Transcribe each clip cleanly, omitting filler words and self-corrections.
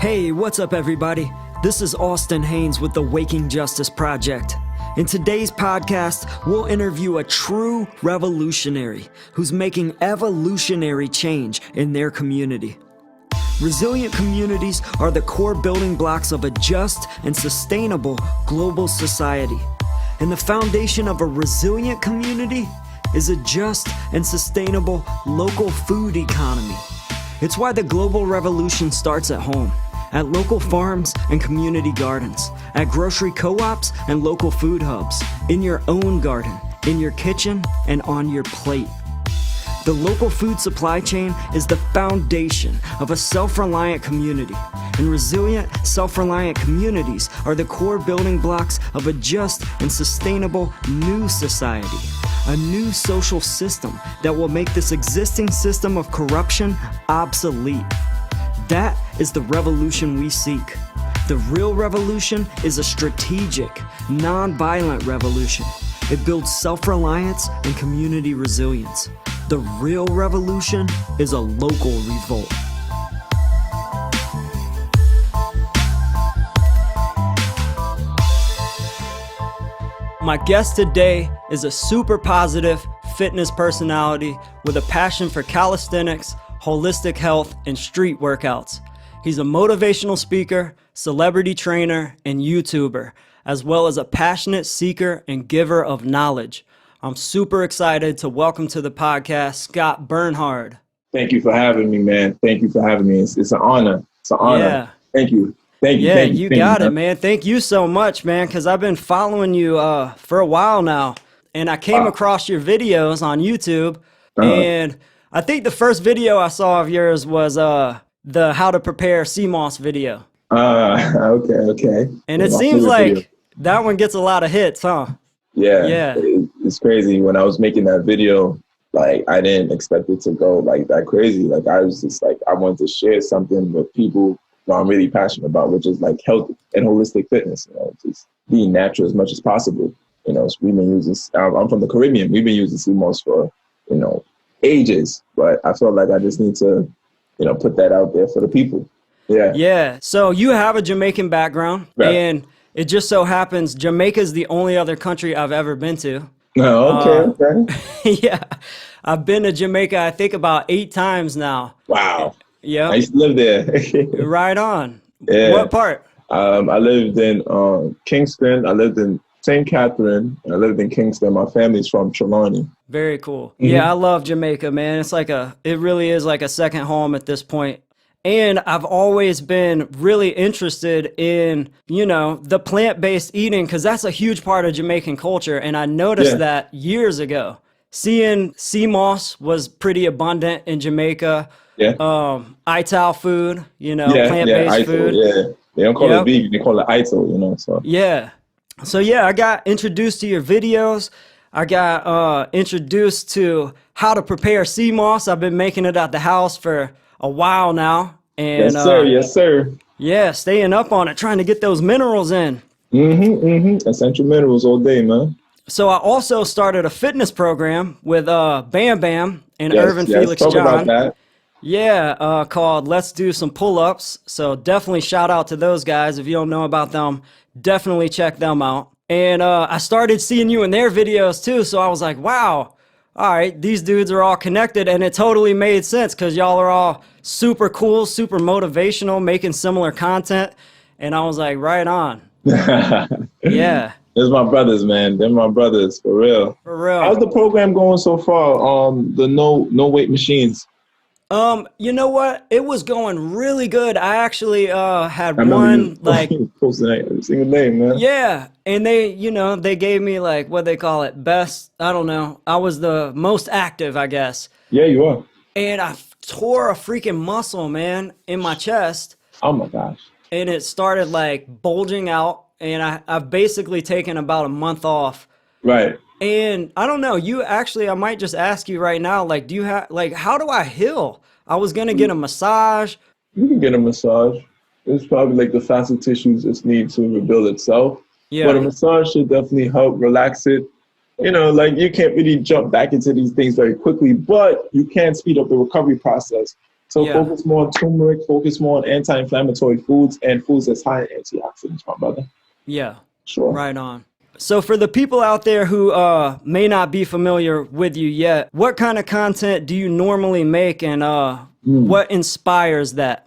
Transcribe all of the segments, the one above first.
Hey, what's up everybody? This is Austin Haynes with the Waking Justice Project. In today's podcast, we'll interview a true revolutionary who's making evolutionary change in their community. Resilient communities are the core building blocks of a just and sustainable global society. And the foundation of a resilient community is a just and sustainable local food economy. It's why the global revolution starts at home, at local farms and community gardens, at grocery co-ops and local food hubs, in your own garden, in your kitchen, and on your plate. The local food supply chain is the foundation of a self-reliant community, and resilient, self-reliant communities are the core building blocks of a just and sustainable new society, a new social system that will make this existing system of corruption obsolete. That is the revolution we seek. The real revolution is a strategic, non-violent revolution. It builds self-reliance and community resilience. The real revolution is a local revolt. My guest today is a super positive fitness personality with a passion for calisthenics, holistic health, and street workouts. He's a motivational speaker, celebrity trainer, and YouTuber, as well as a passionate seeker and giver of knowledge. I'm super excited to welcome to the podcast, Scott Burnhard. Thank you for having me, man. Thank you for having me. It's an honor. It's an honor. Yeah. Thank you. Yeah, you got it, man. Thank you so much, man, because I've been following you for a while now, and I came across your videos on YouTube, and I think the first video I saw of yours was the how to prepare CMOS video. Okay. And it seems like that one gets a lot of hits, huh? Yeah. It's crazy. When I was making that video, like, I didn't expect it to go like that crazy. Like, I was just like, I wanted to share something with people that I'm really passionate about, which is like health and holistic fitness, just being natural as much as possible. We've been using, I'm from the Caribbean. We've been using CMOS for, ages, but I felt like I just need to, put that out there for the people. Yeah. So you have a Jamaican background, right, and it just so happens Jamaica is the only other country I've ever been to. Oh, okay. Yeah. I've been to Jamaica, I think about 8 times now. Wow. Yeah. I used to live there. Right on. Yeah. What part? I lived in Kingston. I lived in St. Catherine. I lived in Kingston. My family's from Trelawney. Very cool. Mm-hmm. Yeah, I love Jamaica, man. It really is like a second home at this point. And I've always been really interested in, the plant-based eating, because that's a huge part of Jamaican culture. And I noticed that years ago. Seeing CMOS was pretty abundant in Jamaica. Yeah. ITAL food, plant-based food. Yeah. They don't call it vegan, they call it ITAL, so. Yeah. So I got introduced to your videos. I got introduced to how to prepare CMOS. I've been making it at the house for a while now. And, Yes, sir. Yeah, staying up on it, trying to get those minerals in. Essential minerals all day, man. So I also started a fitness program with Bam Bam and Irvin Felix Talk John. about that. Yeah, called Let's Do Some Pull-Ups. So definitely shout out to those guys. If you don't know about them, definitely check them out. And I started seeing you in their videos too. So I was like, wow, all right, these dudes are all connected. And it totally made sense because y'all are all super cool, super motivational, making similar content. And I was like, right on. Yeah. There's my brothers, man. They're my brothers, for real. For real. How's the program going so far? The no weight machines. You know what? It was going really good. I actually had one like posting every single day, man. Yeah, and they gave me like what they call it, best. I don't know. I was the most active, I guess. Yeah, you are. And I tore a freaking muscle, man, in my chest. Oh my gosh. And it started like bulging out, and I've basically taken about a month off. Right. And I don't know, I might just ask you right now, like, how do I heal? I was going to get a massage. You can get a massage. It's probably like the facet tissues just need to rebuild itself. Yeah. But a massage should definitely help relax it. Like, you can't really jump back into these things very quickly, but you can speed up the recovery process So Yeah. focus more on turmeric, focus more on anti-inflammatory foods and foods that's high in antioxidants, my brother. Yeah. Sure. Right on. So for the people out there who may not be familiar with you yet, what kind of content do you normally make, and what inspires that?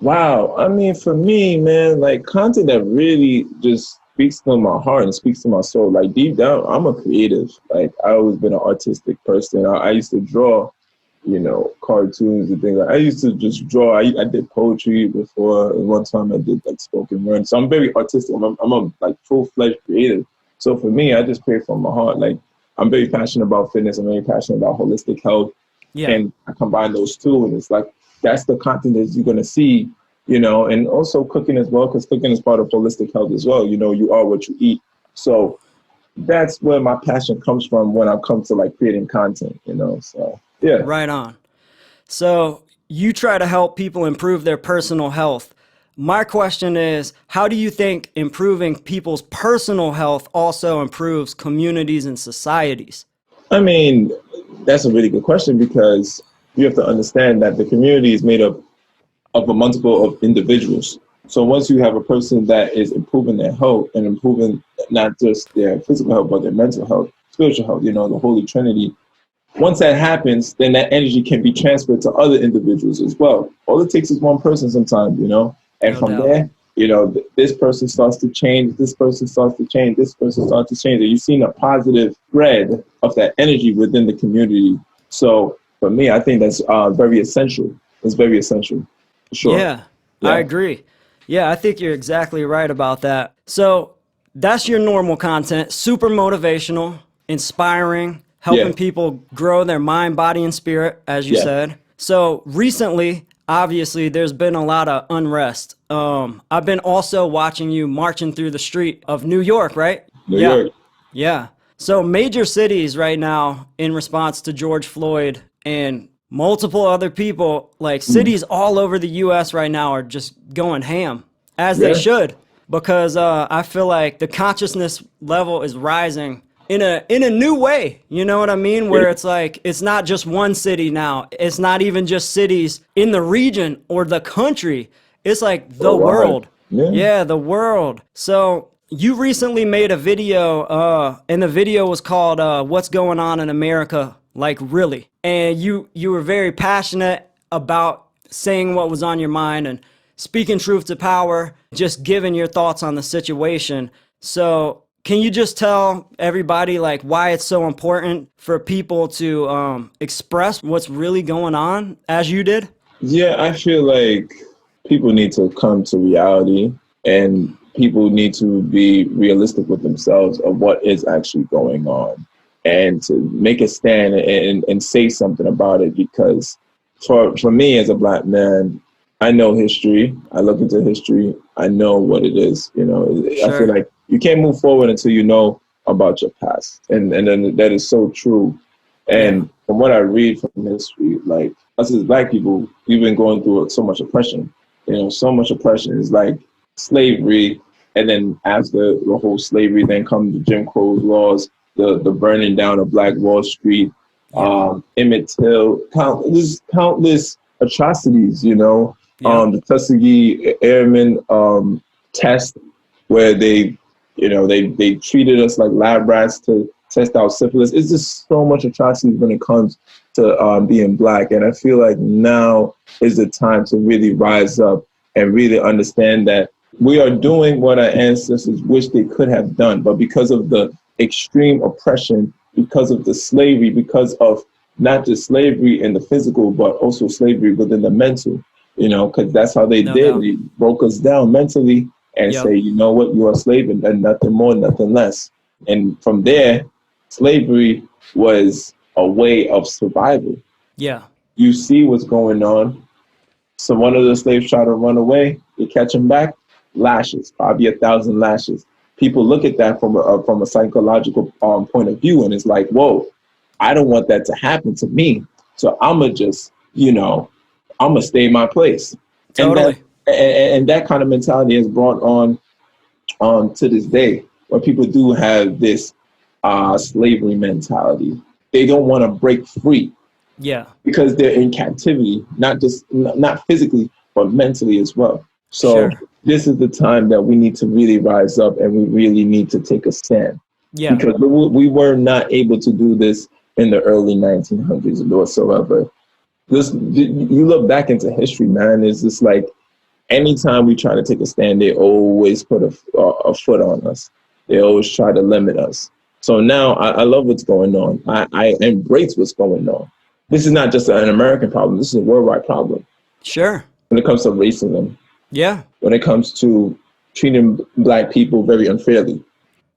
Wow. I mean, for me, man, like content that really just speaks to my heart and speaks to my soul. Like deep down, I'm a creative. Like I always been an artistic person. I used to draw, cartoons and things. I used to just draw. I did poetry before. And one time I did like spoken word. So I'm very artistic. I'm a like full-fledged creative. So for me, I just create from my heart. Like I'm very passionate about fitness. I'm very passionate about holistic health. Yeah. And I combine those two, and it's like that's the content that you're gonna see, and also cooking as well, because cooking is part of holistic health as well. You are what you eat. So that's where my passion comes from when I come to like creating content, So yeah. Right on. So you try to help people improve their personal health. My question is, how do you think improving people's personal health also improves communities and societies? I mean, that's a really good question, because you have to understand that the community is made up of a multiple of individuals. So once you have a person that is improving their health and improving not just their physical health, but their mental health, spiritual health, the Holy Trinity, once that happens, then that energy can be transferred to other individuals as well. All it takes is one person sometimes, and No from doubt. there, this person starts to change, this person starts to change, this person starts to change. And you've seen a positive spread of that energy within the community. So for me, I think that's very essential. It's very essential. Sure. Yeah, I agree. Yeah, I think you're exactly right about that. So that's your normal content, super motivational, inspiring, helping people grow their mind, body, and spirit, as you said. So recently, obviously, there's been a lot of unrest. I've been also watching you marching through the street of New York, right? New York. Yeah. So major cities right now, in response to George Floyd and multiple other people, like cities all over the U.S. right now are just going ham, as they should, because I feel like the consciousness level is rising in a new way. You know what I mean? Where it's like, it's not just one city now. It's not even just cities in the region or the country. It's like the world. Yeah, the world. So you recently made a video, and the video was called What's Going On in America, like really. And you were very passionate about saying what was on your mind and speaking truth to power, just giving your thoughts on the situation. So can you just tell everybody like why it's so important for people to express what's really going on as you did? Yeah, I feel like people need to come to reality, and people need to be realistic with themselves of what is actually going on, and to make a stand and say something about it. Because for me as a Black man, I know history. I look into history. I know what it is. I feel like you can't move forward until you know about your past. And then that is so true. And from what I read from history, like us as Black people, we've been going through so much oppression. So much oppression. It's like slavery. And then after the whole slavery, then come the Jim Crow laws, the burning down of Black Wall Street, Emmett Till, countless atrocities, the Tuskegee Airmen test, where they treated us like lab rats to test out syphilis. It's just so much atrocities when it comes to being Black. And I feel like now is the time to really rise up and really understand that we are doing what our ancestors wish they could have done, but because of the extreme oppression, because of the slavery, because of not just slavery in the physical, but also slavery within the mental, because that's how they did. They broke us down mentally and say, you know what, you are a slave and nothing more, nothing less. And from there, slavery was a way of survival. Yeah. You see what's going on. So one of the slaves try to run away, you catch him back, lashes, probably 1,000 lashes. People look at that from a psychological point of view, and it's like, whoa, I don't want that to happen to me. So I'ma just, I'ma stay in my place. Totally. And that kind of mentality is brought on to this day, where people do have this slavery mentality. They don't want to break free. Yeah. because they're in captivity, not physically, but mentally as well. So Sure. this is the time that we need to really rise up, and we really need to take a stand, Yeah. because we were not able to do this in the early 1900s whatsoever. This, you look back into history, man, it's just like anytime we try to take a stand, they always put a foot on us. They always try to limit us. So now I love what's going on. I embrace what's going on. This is not just an American problem. This is a worldwide problem Sure. when it comes to racism, Yeah. when it comes to treating Black people very unfairly.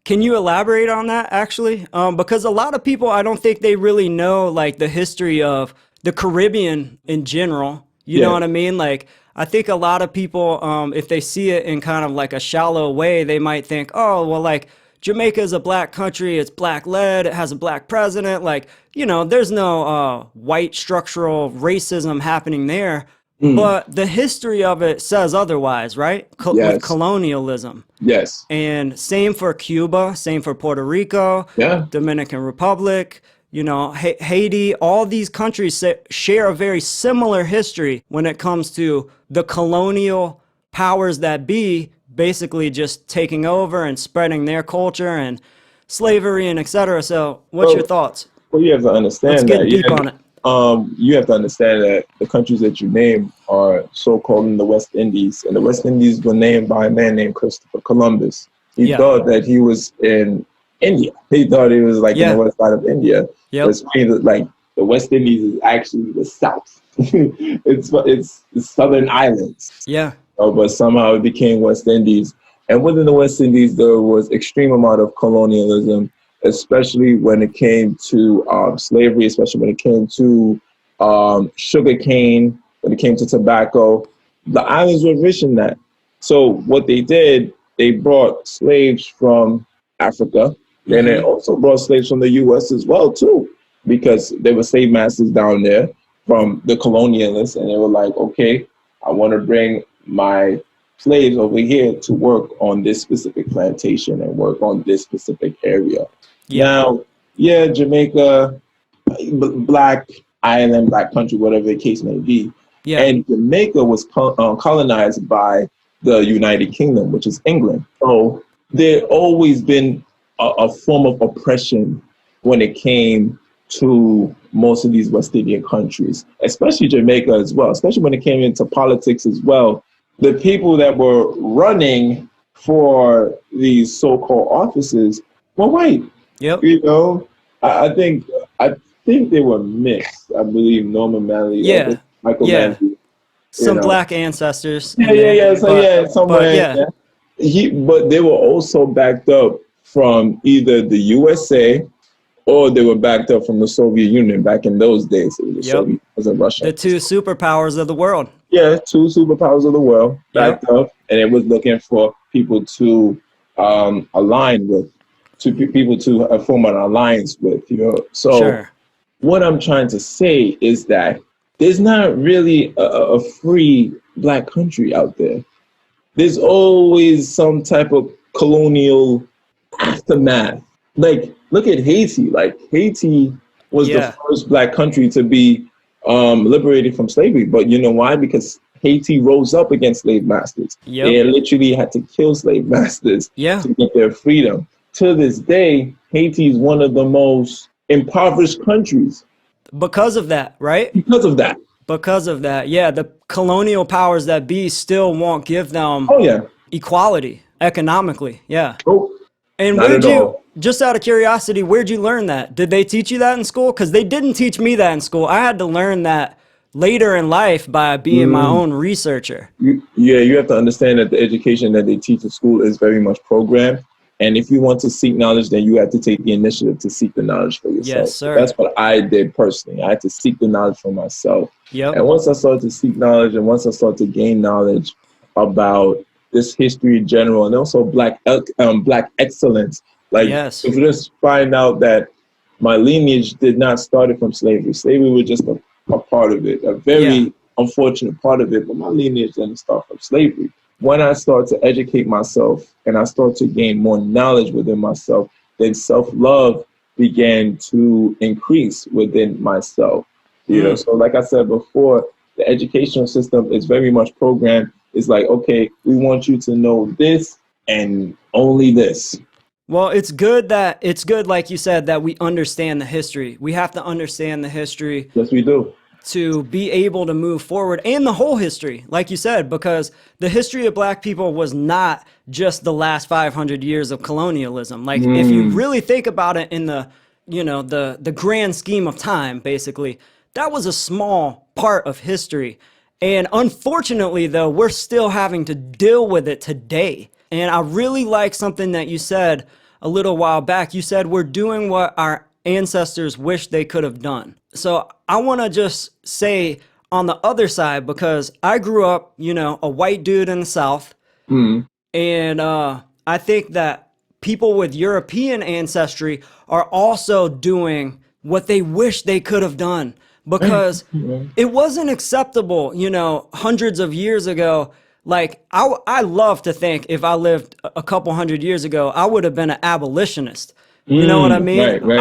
Can you elaborate on that actually? Because a lot of people, I don't think they really know like the history of the Caribbean in general. You know Yeah. what I mean? Like, I think a lot of people, if they see it in kind of like a shallow way, they might think, oh, well, like Jamaica is a black country, it's black led, it has a black president. Like, there's no white structural racism happening there. Mm. But the history of it says otherwise, right? With Yes. colonialism. Yes. And same for Cuba, same for Puerto Rico, Yeah. Dominican Republic, Haiti. All these countries share a very similar history when it comes to the colonial powers that be basically just taking over and spreading their culture and slavery and etc. So what's your thoughts? Well, you have to Let's understand get that. deep on it. You have to understand that the countries that you name are so-called in the West Indies, and the West Indies were named by a man named Christopher Columbus. He Yeah. thought that he was in India. He thought he was like in Yeah. the west side of India. Yep. But it's funny that, like, the West Indies is actually the South. it's the Southern Islands. Yeah. But somehow it became West Indies. And within the West Indies, there was extreme amount of colonialism, especially when it came to slavery, especially when it came to sugar cane, when it came to tobacco. The islands were rich in that. So what they did, they brought slaves from Africa, and they also brought slaves from the U.S. as well, too, because there were slave masters down there from the colonialists, and they were like, okay, I want to bring my slaves over here to work on this specific plantation and work on this specific area. Yeah. Now, yeah, Jamaica, black island, black country, whatever the case may be. Yeah. And Jamaica was colonized by the United Kingdom, which is England. So there always been a form of oppression when it came to most of these West Indian countries, especially Jamaica as well, especially when it came into politics as well. The people that were running for these so-called offices were white. Yep. I think they were mixed. I believe Norman Manley, Yeah. Michael Yeah. Manley, Some black ancestors. Yeah. So somewhere. But But they were also backed up from either the USA or they were backed up from the Soviet Union back in those days. It was the Soviet, it was Russia. The two superpowers of the world. Yeah, two superpowers of the world backed up, and it was looking for people to align with, people to form an alliance with. So what I'm trying to say is that there's not really a free black country out there. There's always some type of colonial aftermath. Like, look at Haiti. Like, Haiti was the first black country to be liberated from slavery. But you know why? Because Haiti rose up against slave masters. They literally had to kill slave masters to get their freedom. To this day, Haiti is one of the most impoverished countries. Because of that, right? Because of that. Because of that, yeah. The colonial powers that be still won't give them equality economically, And where'd you, just out of curiosity, where'd you learn that? Did they teach you that in school? Because they didn't teach me that in school. I had to learn that later in life by being my own researcher. You have to understand that the education that they teach in school is very much programmed. And if you want to seek knowledge, then you have to take the initiative to seek the knowledge for yourself. Yes, sir. That's what I did personally. I had to seek the knowledge for myself. And once I started to seek knowledge, and once I started to gain knowledge about this history in general, and also black excellence, like if you just find out that my lineage did not start from slavery. Slavery was just a part of it, a very unfortunate part of it, but my lineage didn't start from slavery. When I start to educate myself and I start to gain more knowledge within myself, then self-love began to increase within myself. You know, so like I said before, the educational system is very much programmed. It's like, okay, we want you to know this and only this. Well, it's good, like you said, that we understand the history. We have to understand the history. Yes, we do. To be able to move forward, and the whole history, like you said, because the history of Black people was not just the last 500 years of colonialism. Like, if you really think about it in the, you know, the grand scheme of time, basically, that was a small part of history. And unfortunately, though, we're still having to deal with it today. And I really like something that you said a little while back. You said we're doing what our ancestors wish they could have done. So I want to just say on the other side, because I grew up, you know, a white dude in the South. And I think that people with European ancestry are also doing what they wish they could have done, because it wasn't acceptable, you know, hundreds of years ago. Like, I love to think if I lived a couple hundred years ago, I would have been an abolitionist. You know what I mean?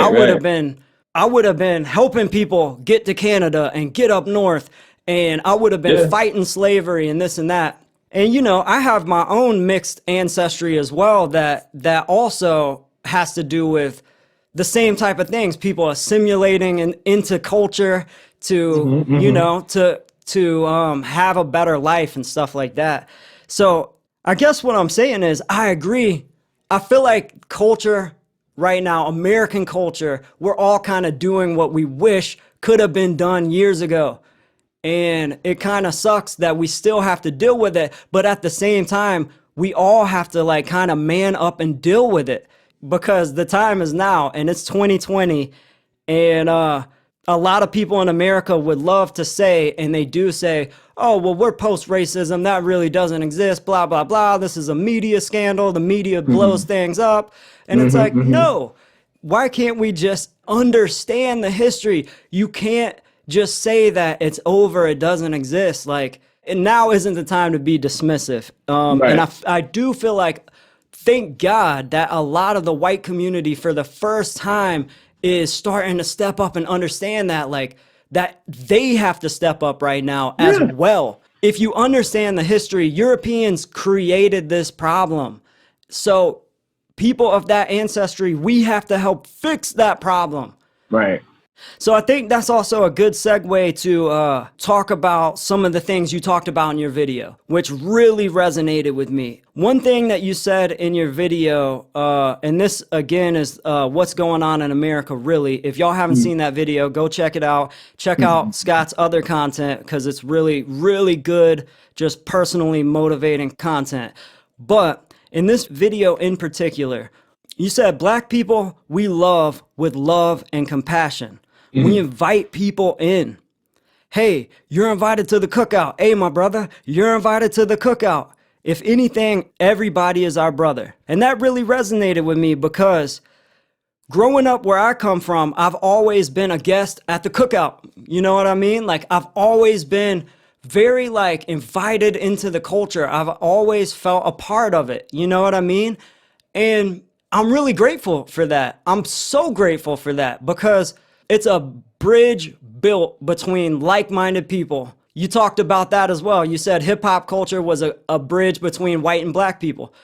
I would have been helping people get to Canada and get up north, and I would have been fighting slavery and this and that. And, you know, I have my own mixed ancestry as well that also has to do with the same type of things, people assimilating into culture to, you know, to have a better life and stuff like that. So I guess what I'm saying is I agree. I feel like culture right now, American culture, we're all kind of doing what we wish could have been done years ago. And it kind of sucks that we still have to deal with it. But at the same time, we all have to like kind of man up and deal with it, because the time is now and it's 2020. And a lot of people in America would love to say, and they do say, oh, well, we're post-racism. That really doesn't exist, blah, blah, blah. This is a media scandal. The media blows things up. And it's like, no, why can't we just understand the history? You can't just say that it's over, it doesn't exist. Like, and now isn't the time to be dismissive. And I do feel like, thank God that a lot of the white community for the first time is starting to step up and understand that, like, that they have to step up right now as well. If you understand the history, Europeans created this problem. So people of that ancestry, we have to help fix that problem. Right. So I think that's also a good segue to talk about some of the things you talked about in your video, which really resonated with me. One thing that you said in your video, and this again is what's going on in America, really. If y'all haven't seen that video, go check it out. Check out Scott's other content, because it's really, really good, just personally motivating content. But in this video in particular, you said, Black people, we love with love and compassion. We invite people in. Hey, you're invited to the cookout. Hey, my brother, you're invited to the cookout. If anything, everybody is our brother. And that really resonated with me, because growing up where I come from, I've always been a guest at the cookout. You know what I mean? Like, I've always been very like invited into the culture. I've always felt a part of it. You know what I mean? And I'm really grateful for that. I'm so grateful for that, because it's a bridge built between like-minded people. You talked about that as well. You said hip hop culture was a bridge between white and Black people.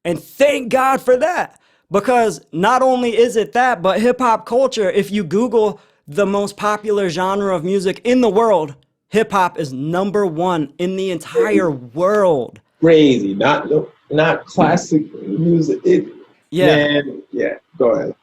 And thank God for that, because not only is it that, but hip hop culture, if you Google the most popular genre of music in the world, hip hop is #1 in the entire world. Crazy. Not classic music. Man, go ahead.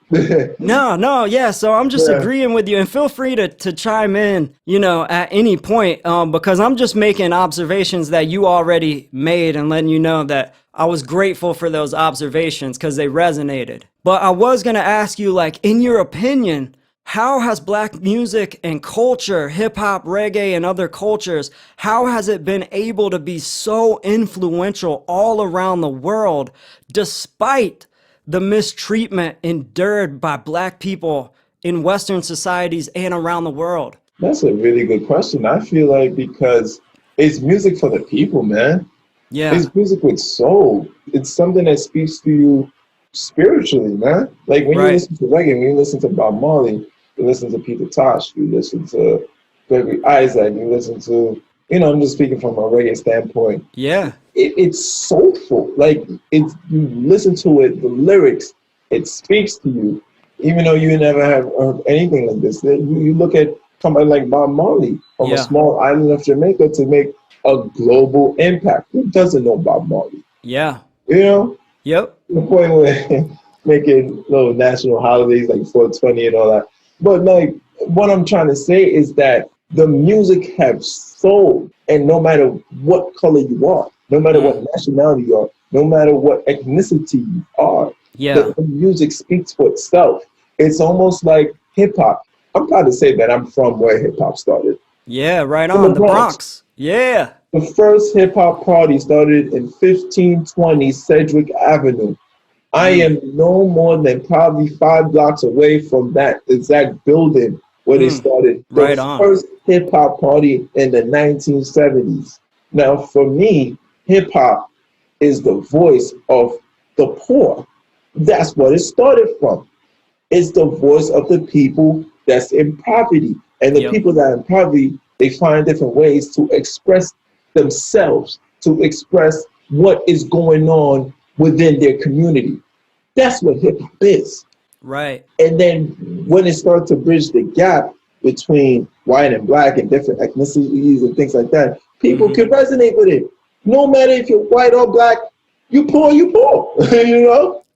No, yeah. So I'm just agreeing with you, and feel free to chime in, you know, at any point, because I'm just making observations that you already made and letting you know that I was grateful for those observations because they resonated. But I was going to ask you, like, in your opinion, how has Black music and culture, hip hop, reggae, and other cultures, how has it been able to be so influential all around the world, despite the mistreatment endured by Black people in Western societies and around the world? That's a really good question. I feel like because it's music for the people, man. Yeah. It's music with soul. It's something that speaks to you spiritually, man. Like when you listen to reggae, when you listen to Bob Marley, you listen to Peter Tosh, you listen to Gregory Isaac, you listen to, I'm just speaking from a reggae standpoint. Yeah. It's soulful. Like, you listen to it, the lyrics, it speaks to you, even though you never have heard anything like this. You look at somebody like Bob Marley from a small island of Jamaica to make a global impact. Who doesn't know Bob Marley? Yeah. Yep. The point where making little national holidays like 420 and all that. But like, what I'm trying to say is that the music has soul, and no matter what color you are, no matter what nationality you are, no matter what ethnicity you are, the music speaks for itself. It's almost like hip hop. I'm proud to say that I'm from where hip hop started. Yeah, right on, the Bronx. Yeah. The first hip hop party started in 1520 Sedgwick Avenue. I am no more than probably 5 blocks away from that exact building where they started the first hip hop party in the 1970s. Now, for me, hip hop is the voice of the poor. That's what it started from. It's the voice of the people that's in poverty. And the people that are in poverty, they find different ways to express themselves, to express what is going on within their community. That's what hip hop is. Right. And then when it started to bridge the gap between white and black and different ethnicities and things like that, people can resonate with it. No matter if you're white or black, you poor,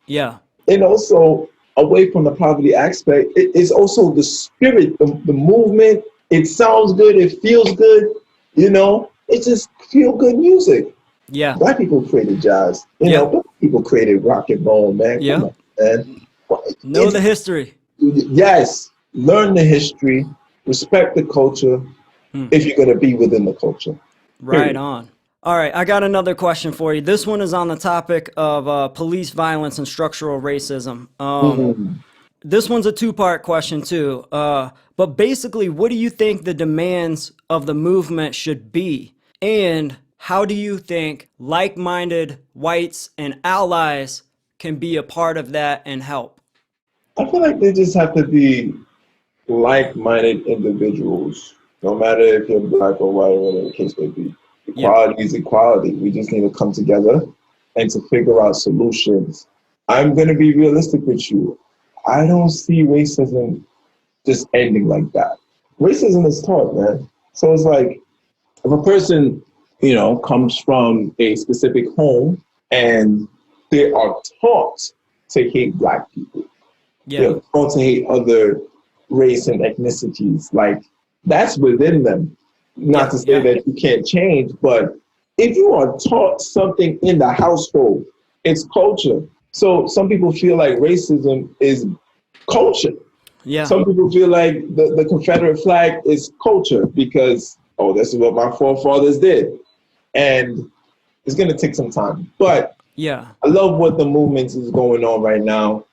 Yeah. And also, away from the poverty aspect, it's also the spirit, the movement. It sounds good, it feels good, it's just feel good music. Yeah. Black people created jazz, black people created rock and roll, man. Come on, man. Know the history. Yes. Learn the history, respect the culture if you're going to be within the culture. Right on. All right, I got another question for you. This one is on the topic of police violence and structural racism. This one's a two-part question too. But basically, what do you think the demands of the movement should be? And how do you think like-minded whites and allies can be a part of that and help? I feel like they just have to be like-minded individuals, no matter if you're black or white or whatever the case may be. Equality is equality. We just need to come together and to figure out solutions. I'm going to be realistic with you. I don't see racism just ending like that. Racism is taught, man. So it's like, if a person, comes from a specific home and they are taught to hate black people, they're taught to hate other race and ethnicities, like, that's within them. Not to say that you can't change, but if you are taught something in the household, it's culture. So some people feel like racism is culture. Yeah. Some people feel like the Confederate flag is culture because, this is what my forefathers did. And it's going to take some time. But I love what the movement is going on right now,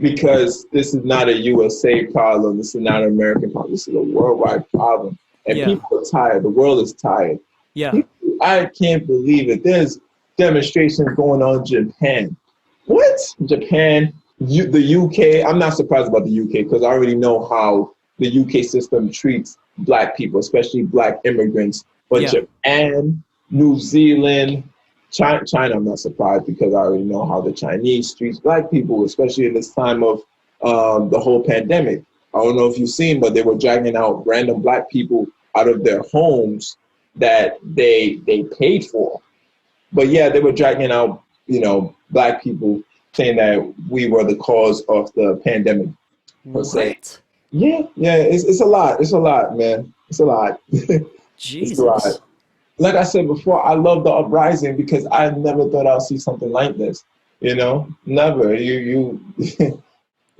because this is not a USA problem. This is not an American problem. This is a worldwide problem. And people are tired. The world is tired. Yeah. I can't believe it. There's demonstrations going on in Japan. What? Japan, the UK. I'm not surprised about the UK because I already know how the UK system treats black people, especially black immigrants. But Japan, New Zealand, China, I'm not surprised because I already know how the Chinese treats black people, especially in this time of the whole pandemic. I don't know if you've seen, but they were dragging out random black people out of their homes that they paid for. But they were dragging out, black people, saying that we were the cause of the pandemic. What? Yeah, it's a lot. It's a lot, man. It's a lot. Jesus. It's a lot. Like I said before, I love the uprising because I never thought I'd see something like this. Never.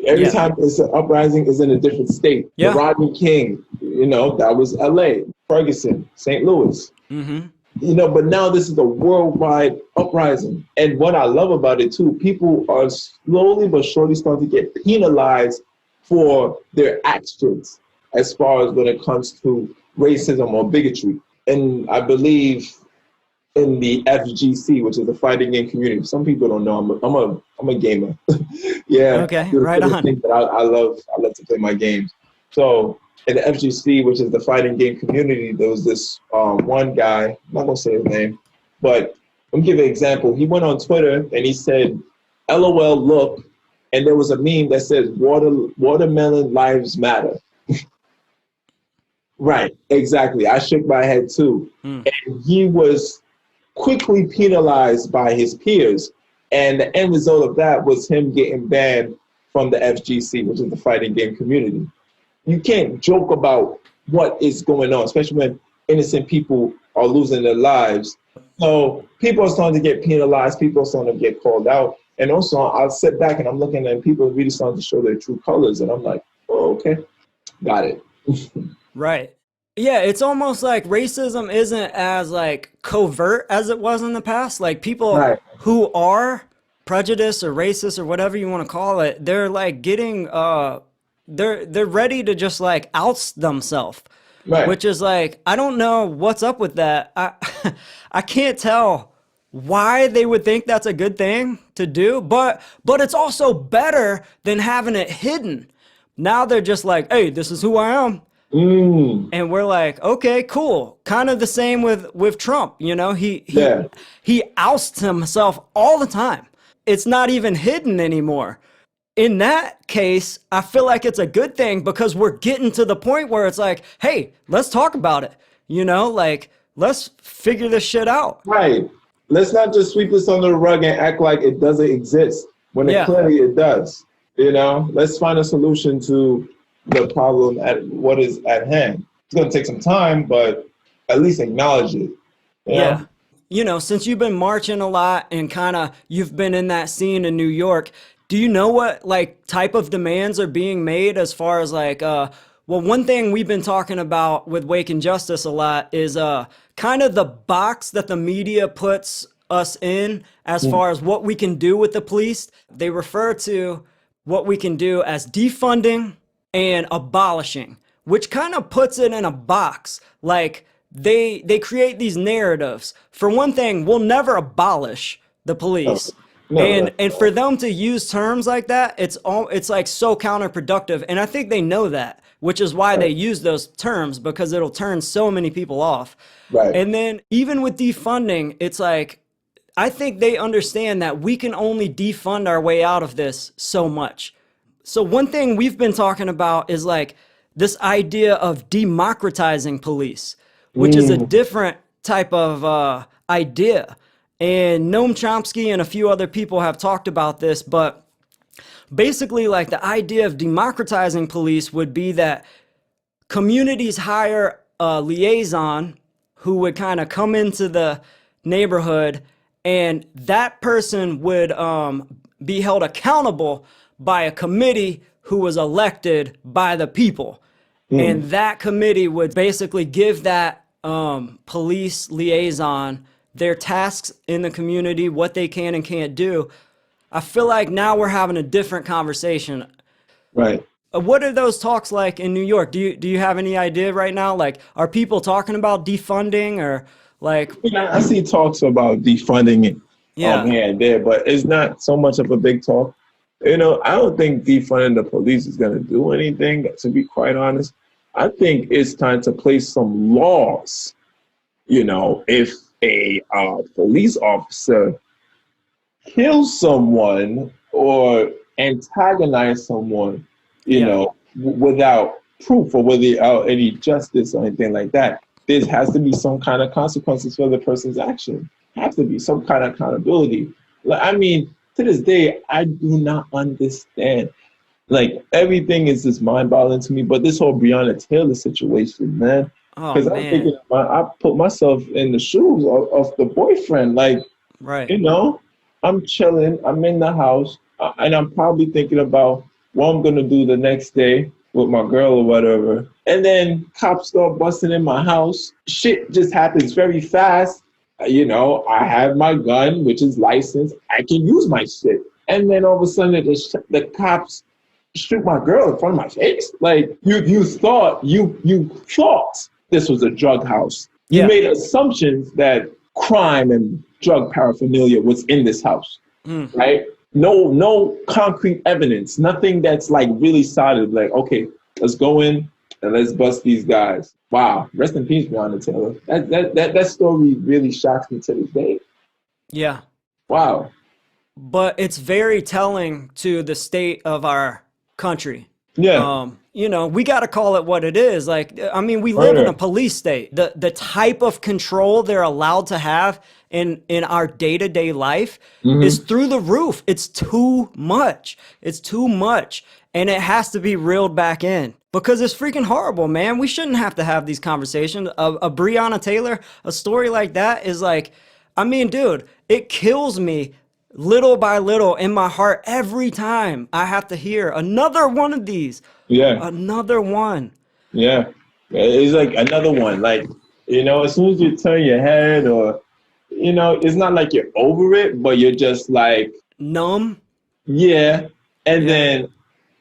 Every time it's an uprising is in a different state. The Rodney King, that was LA, Ferguson, St. Louis. But now this is a worldwide uprising. And what I love about it too, people are slowly but surely starting to get penalized for their actions as far as when it comes to racism or bigotry. And I believe in the FGC, which is the fighting game community. Some people don't know I'm a gamer. Okay, right on. I love to play my games. So in the FGC, which is the fighting game community, there was this one guy, I'm not going to say his name, but let me give you an example. He went on Twitter and he said, LOL, look, and there was a meme that says, watermelon lives matter. Right, exactly. I shook my head too. And he was quickly penalized by his peers. And the end result of that was him getting banned from the FGC, which is the fighting game community. You can't joke about what is going on, especially when innocent people are losing their lives. So people are starting to get penalized. People are starting to get called out. And also, I'll sit back and I'm looking at people really starting to show their true colors. And I'm like, oh, okay, got it. Right. Yeah, it's almost like racism isn't as like covert as it was in the past. Like people who are prejudiced or racist or whatever you want to call it, they're like getting they're ready to just like oust themselves. Right. Which is like, I don't know what's up with that. I can't tell why they would think that's a good thing to do, but it's also better than having it hidden. Now they're just like, hey, this is who I am. And we're like, okay, cool. Kind of the same with Trump, you know, he ousts himself all the time. It's not even hidden anymore. In that case, I feel like it's a good thing because we're getting to the point where it's like, hey, let's talk about it. You know, like, let's figure this shit out. Right. Let's not just sweep this under the rug and act like it doesn't exist when it clearly it does. You know, let's find a solution to the problem at what is at hand. It's going to take some time, but at least acknowledge it. You know? You know, since you've been marching a lot and kind of you've been in that scene in New York, do you know what like type of demands are being made as far as like, well, one thing we've been talking about with Wake and Justice a lot is kind of the box that the media puts us in as far as what we can do with the police. They refer to what we can do as defunding and abolishing, which kind of puts it in a box. Like they create these narratives. For one thing, we'll never abolish the police. And for them to use terms like that, it's like so counterproductive. And I think they know that, which is why they use those terms, because it'll turn so many people off. Right. And then even with defunding, it's like, I think they understand that we can only defund our way out of this so much. So one thing we've been talking about is like this idea of democratizing police, which is a different type of idea. And Noam Chomsky and a few other people have talked about this, but basically like the idea of democratizing police would be that communities hire a liaison who would kind of come into the neighborhood, and that person would be held accountable by a committee who was elected by the people. And that committee would basically give that police liaison their tasks in the community, what they can and can't do. I feel like now we're having a different conversation. Right. What are those talks like in New York? Do you have any idea right now? Like, are people talking about defunding or like? Yeah, I see talks about defunding here and there, but it's not so much of a big talk. You know, I don't think defunding the police is going to do anything, to be quite honest. I think it's time to place some laws. You know, if a police officer kills someone or antagonize someone, you know, without proof or without any justice or anything like that, there has to be some kind of consequences for the person's action. Has to be some kind of accountability. Like, I mean, to this day, I do not understand. Like, everything is just mind-boggling to me. But this whole Breonna Taylor situation, man. Because I'm thinking, I put myself in the shoes of the boyfriend. Like, you know, I'm chilling. I'm in the house. And I'm probably thinking about what I'm going to do the next day with my girl or whatever. And then cops start busting in my house. Shit just happens very fast. You know, I have my gun, which is licensed. I can use my shit. And then all of a sudden, the cops shoot my girl in front of my face. Like, you thought this was a drug house. You made assumptions that crime and drug paraphernalia was in this house, right? No concrete evidence, nothing that's like really solid. Like, okay, let's go in, and let's bust these guys. Wow. Rest in peace, Breonna Taylor. That story really shocks me to this day. Yeah. Wow. But it's very telling to the state of our country. Yeah. You know, we got to call it what it is. Like, I mean, we live in a police state. The type of control they're allowed to have in our day-to-day life is through the roof. It's too much. It's too much. And it has to be reeled back in because it's freaking horrible, man. We shouldn't have to have these conversations. A Breonna Taylor, a story like that is like, I mean, dude, it kills me little by little in my heart every time I have to hear another one of these. Yeah. Another one. Yeah. It's like another one. Like, you know, as soon as you turn your head or, you know, it's not like you're over it, but you're just like numb. Yeah. And then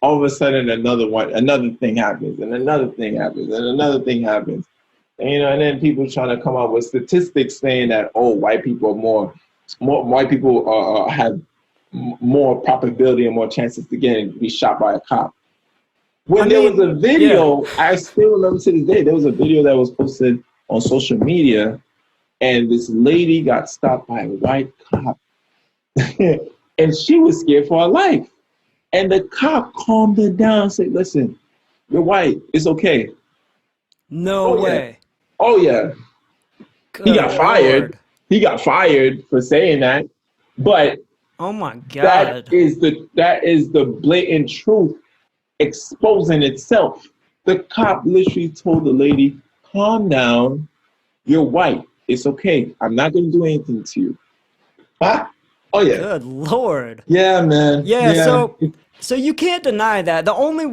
all of a sudden another thing happens and another thing happens and another thing happens. And, you know, and then people trying to come up with statistics saying that, oh, white people are white people have more probability and more chances to be shot by a cop. When there was a video, I still remember to this day, there was a video that was posted on social media, and this lady got stopped by a white cop. And she was scared for her life. And the cop calmed her down and said, listen, you're white. It's okay. No way. Oh, yeah. He got fired. He got fired for saying that. But oh my God. That is the blatant truth exposing itself. The cop literally told the lady, calm down. You're white. It's okay. I'm not going to do anything to you. Huh? Oh, yeah. Good Lord. Yeah, man. Yeah. So you can't deny that. The only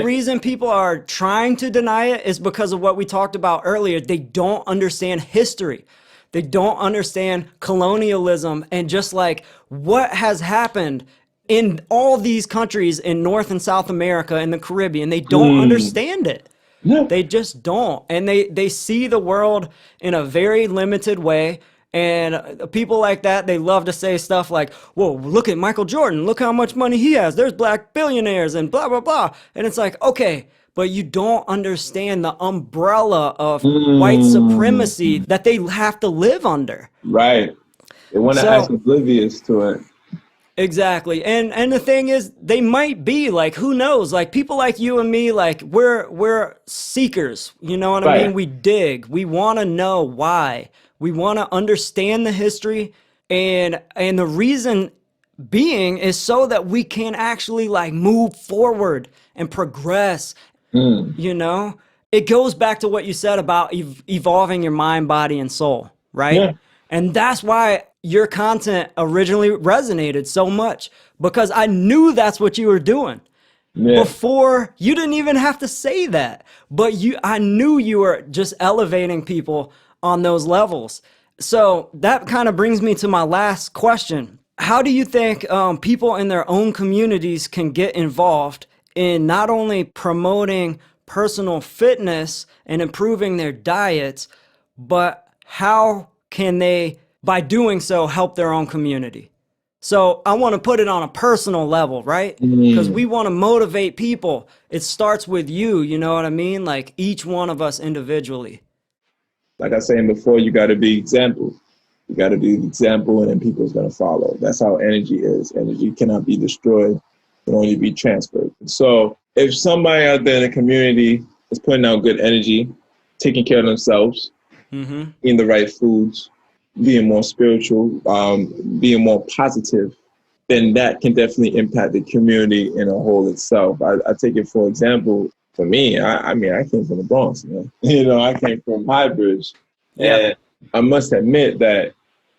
reason people are trying to deny it is because of what we talked about earlier. They don't understand history. They don't understand colonialism and just like what has happened in all these countries in North and South America and the Caribbean. They don't understand it. Yeah. They just don't. And they see the world in a very limited way. And people like that, they love to say stuff like, whoa, look at Michael Jordan. Look how much money he has. There's black billionaires and blah, blah, blah. And it's like, okay, but you don't understand the umbrella of white supremacy that they have to live under. Right. They want to act oblivious to it. Exactly. And the thing is, they might be like, who knows? Like people like you and me, like we're seekers. You know what I mean? We dig. We want to know why. We want to understand the history, and the reason being is so that we can actually like move forward and progress. You know, it goes back to what you said about evolving your mind, body, and soul, right? Yeah. And that's why your content originally resonated so much, because I knew that's what you were doing. Yeah. Before you didn't even have to say that, but I knew you were just elevating people on those levels. So that kind of brings me to my last question. How do you think people in their own communities can get involved in not only promoting personal fitness and improving their diets, but how can they, by doing so, help their own community? So I want to put it on a personal level, right? Because we want to motivate people. It starts with you know what I mean? Like each one of us individually. Like I was saying before, you got to be example. You got to be the example, and then people's going to follow. That's how energy is. Energy cannot be destroyed. It can only be transferred. So if somebody out there in the community is putting out good energy, taking care of themselves, eating the right foods, being more spiritual, being more positive, then that can definitely impact the community in a whole itself. I take it for example. For me, I mean, I came from the Bronx, man. You know, I came from Highbridge. Yeah. And I must admit that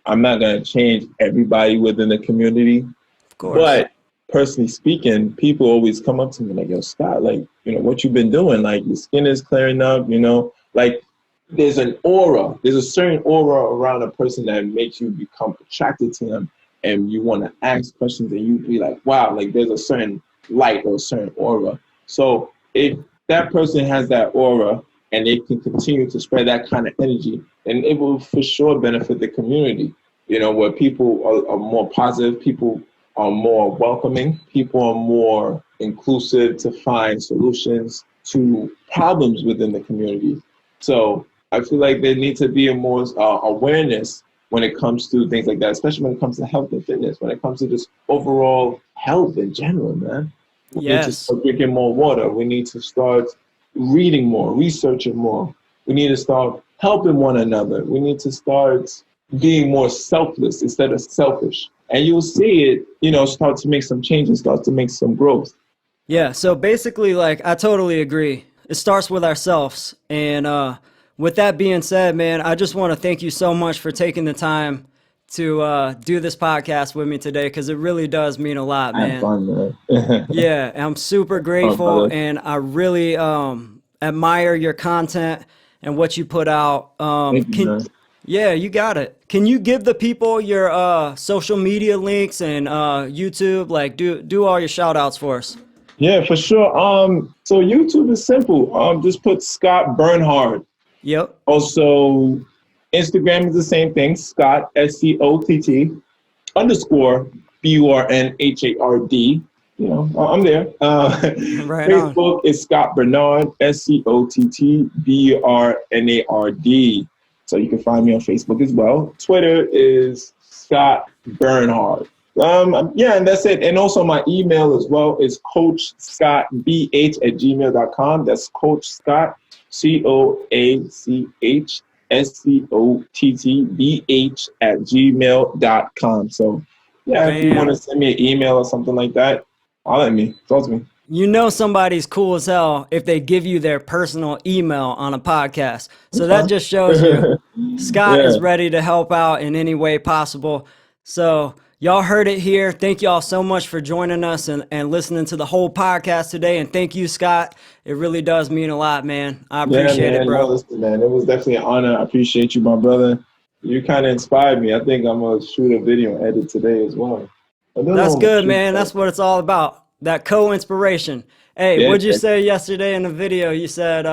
I'm not going to change everybody within the community. Of course. But personally speaking, people always come up to me like, yo, Scott, like, you know, what you've been doing, like your skin is clearing up, you know, like there's an aura. There's a certain aura around a person that makes you become attracted to them. And you want to ask questions and you be like, wow, like there's a certain light or a certain aura. So if that person has that aura and they can continue to spread that kind of energy, then it will for sure benefit the community, you know, where people are more positive, people are more welcoming, people are more inclusive to find solutions to problems within the community. So I feel like there needs to be a more awareness when it comes to things like that, especially when it comes to health and fitness, when it comes to just overall health in general, man. We need to start drinking more water. We need to start reading more, researching more. We need to start helping one another. We need to start being more selfless instead of selfish. And you'll see it, start to make some changes, start to make some growth. Yeah, so basically, like, I totally agree. It starts with ourselves. And with that being said, man, I just want to thank you so much for taking the time to do this podcast with me today, because it really does mean a lot, man. I had fun, man. Yeah, I'm super grateful, and I really admire your content and what you put out. Thank you, man. Yeah, you got it. Can you give the people your social media links and YouTube? Like, do all your shout outs for us. Yeah, for sure. So YouTube is simple. Just put Scott Burnhard. Yep. Also, Instagram is the same thing. Scott SCOTT _BURNHARD. I'm there. Right Facebook on. is Scott Burnhard, SCOTT BURNARD. So you can find me on Facebook as well. Twitter is Scott Burnhard. Yeah, and that's it. And also my email as well is coachscottbh@gmail.com. That's Coach Scott, COACHSCOTTBH@gmail.com. So yeah, if you want to send me an email or something like that, holler at me. Talk to me. You know somebody's cool as hell if they give you their personal email on a podcast. So that just shows you Scott is ready to help out in any way possible. So y'all heard it here. Thank y'all so much for joining us and listening to the whole podcast today. And thank you, Scott. It really does mean a lot, man. I appreciate it, bro. No, listen, man, it was definitely an honor. I appreciate you, my brother. You kind of inspired me. I think I'm going to shoot a video and edit today as well. That's good, man. That's what it's all about. That co-inspiration. Hey, what'd you say yesterday in the video? You said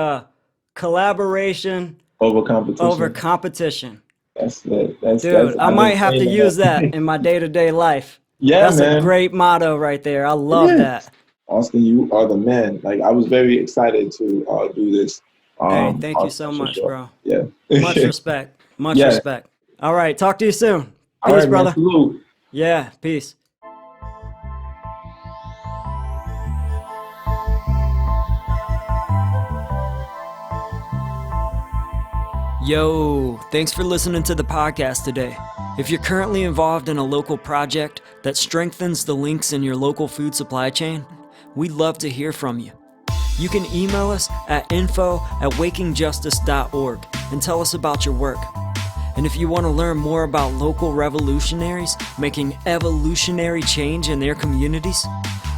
collaboration over competition. Over competition. That's it. Dude, I might have to use that in my day-to-day life. Yeah, that's a great motto right there. I love that. Austin, you are the man. Like, I was very excited to do this. Hey, thank you so much, bro. Yeah. Much respect. Much respect. All right, talk to you soon. Peace, right, brother. Man, salute. Yeah, peace. Yo, thanks for listening to the podcast today. If you're currently involved in a local project that strengthens the links in your local food supply chain, we'd love to hear from you. You can email us at info@wakingjustice.org and tell us about your work. And if you want to learn more about local revolutionaries making evolutionary change in their communities,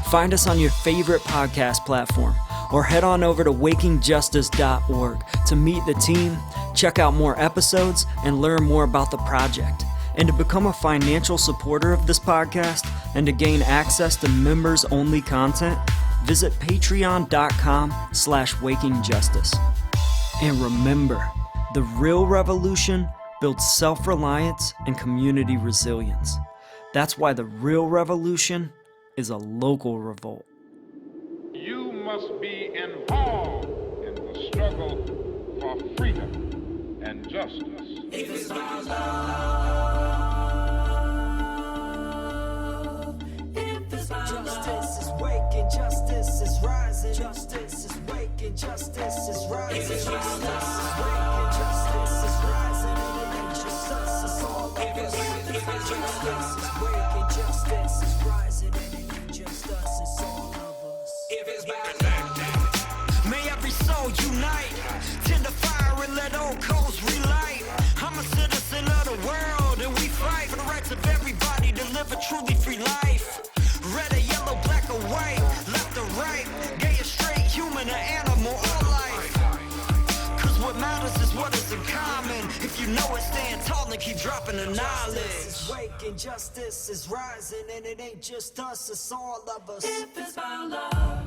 find us on your favorite podcast platform or head on over to wakingjustice.org to meet the team, check out more episodes, and learn more about the project. And to become a financial supporter of this podcast and to gain access to members-only content, visit patreon.com/wakingjustice. And remember, the real revolution builds self-reliance and community resilience. That's why the real revolution is a local revolt. You must be involved in the struggle for freedom and justice. If it's about love, if it's about justice is waking, justice is rising. Justice is waking, justice is rising. If it's about love, justice is rising. And it ain't just us, it's all of us. Justice is waking, justice is rising. And it ain't just us, it's all of us. If it's about love, may every soul unite. Tend the fire and let old coals relight. I'm a citizen of the world and we fight for the rights of everybody to live a truly free life. Red or yellow, black or white, left or right, gay or straight, human or animal, all life. Cause what matters is what is in common. If you know it, stand tall and keep dropping the knowledge. Justice is waking, justice is rising, and it ain't just us, it's all of us. If it's about love.